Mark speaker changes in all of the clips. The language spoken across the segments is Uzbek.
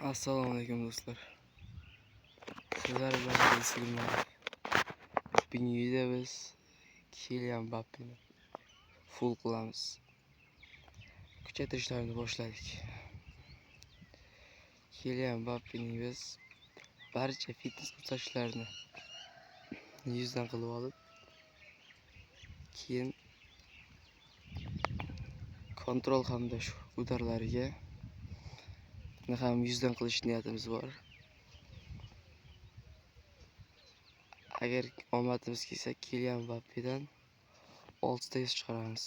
Speaker 1: Assalomu alaykum do'stlar. Sizlar bilan Sigurman. Bugungi videoda biz Kylian Mbappeni full qilamiz. Kuchaytirishlarni boshladik. Kylian Mbappeni biz barcha fitness kurslashlarini yuzdan qilib olib, keyin kontrol hamda shu udarlariga ham yuzdan qilish niyatimiz bor. Agar omadimiz kelsa, Kylian Mbappedan 6 ta chiqaramiz.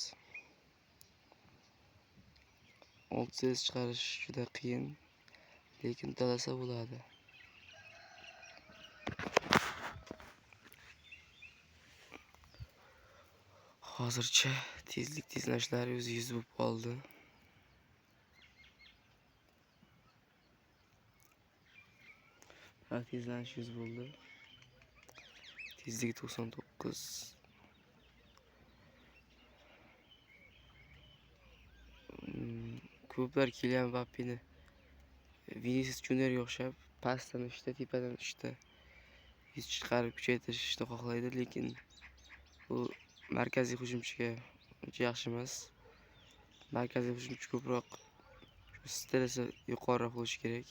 Speaker 1: 6 ta chiqarish juda qiyin, lekin uddalasa bo'ladi. Hozircha tezlashlari o'zi 100 bo'lib qoldi. Tezlanish 100 bo'ldi. Tezligi 99. Ko'plar Kylian Mbappeni Vinicius Juniorga o'xshab pastdan uchta, tepadan uchta yuz chiqarib kuchaytirishni xohlaydi, lekin bu markaziy hujumchiga uncha yaxshi emas. Markaziy hujumchi ko'proq stresi yuqoriroq bo'lishi kerak.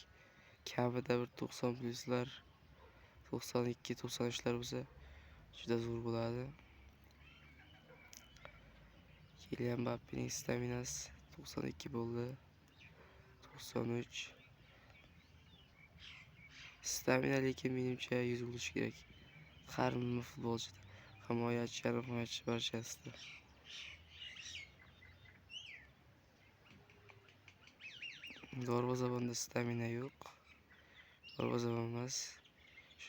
Speaker 1: Kamida bir 90 pluslar, 92, 93lar bo'lsa juda zo'r bo'ladi. Kylian Mbappening staminasi 92 bo'ldi. 93. Stamina lekin menimcha 100 bo'lishi kerak. Har bir futbolchida, himoyachi, yarim himoyachi barchasida. Darvozabonda stamina yo'q. Darvozabon emas.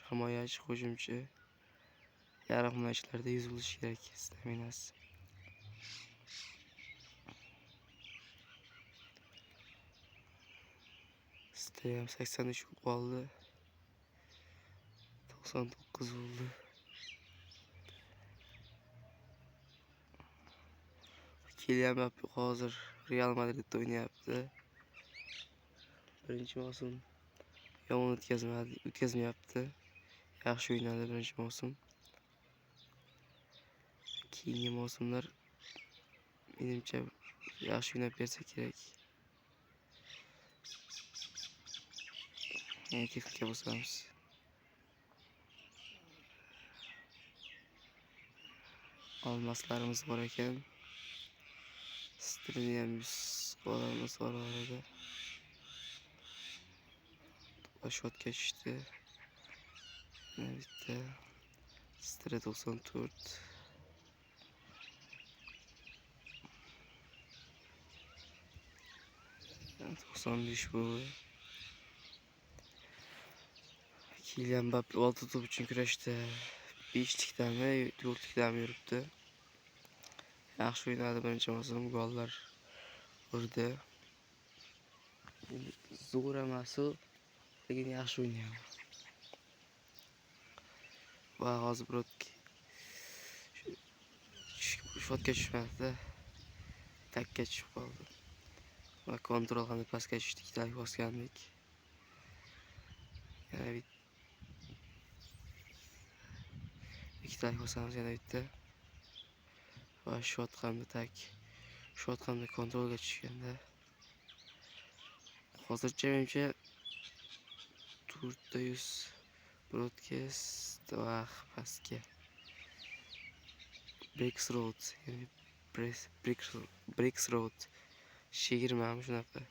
Speaker 1: Himoyachi, hujumchi, yarim himoyachilarda 100 bo'lishi kerak staminasi. Stam 83 bo'lib qoldi. 99 bo'ldi. Kylian Mbappe hozir Real Madridda o'ynayapti. Birinchi mavsum yomon o'tkazmayapti. Yaxshi o'ynadi birinchi mavsum. Keyingi mavsumlar menimcha yaxshi o'ynab bersa kerak. Yana texnika bosamiz. Olmoslarimiz bor ekan. Strini ham 100 olamiz orada. Shotga tushdi. Bitta Stri 94. Yani 95 bu. Kylian Mbappe 6 top uchun kurashda 5likdami, 4likdami yuribdi. Yaxshi o'ynadi birinchi mavsum, gollar urdi. Zo'r emas, lekin yaxshi o'ynaydi. Va hozir Brodki shotga tushmadi, takka tushib qoldi. Va kontrol hamda pastga tushdi, ikkitalik bosgandik. Yana ikkitalik bosamiz yana bitta. Va shot hamda tak. Shot hamda kontrolga tushganda. Hozircha menimcha 400 broadcast va pastga. Bricks Road, ya'ni Bricks Road. 20 shunaqa.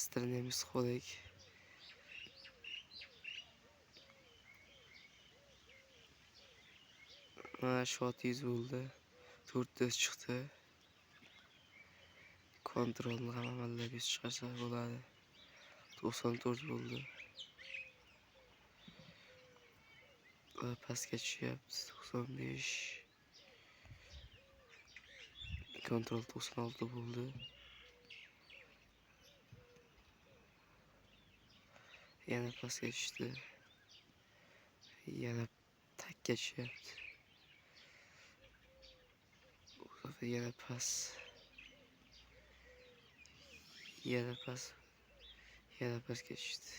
Speaker 1: Strinemiz qo'ydik. Shot 100 bo'ldi. 400 chiqdi. Kontrolni ham amallab 100 chiqarsa bo'ladi. 94 bo'ldi. Va pastga tushyapti 95. Kontrol 96 bo'ldi. Yana pastga tushdi. Yana takka tushyapti. Yana pas. Yana pas. Yana pastga tushdi.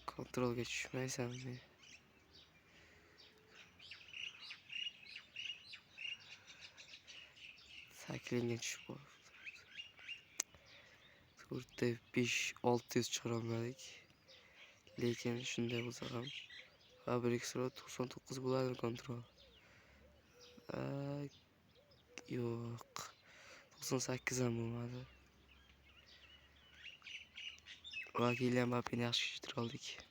Speaker 1: Kontrolga tushmaysanmi? Taklingga tushib qoldi. 4'te 5 600 chiqarolmadik. Lekin shunday bo'lsa ham Fabrikasro 99 bo'ladi kontrol. Yo'q. 98 ham bo'lmadi. Va Kylian Mbappeni yaxshi kutira oldik.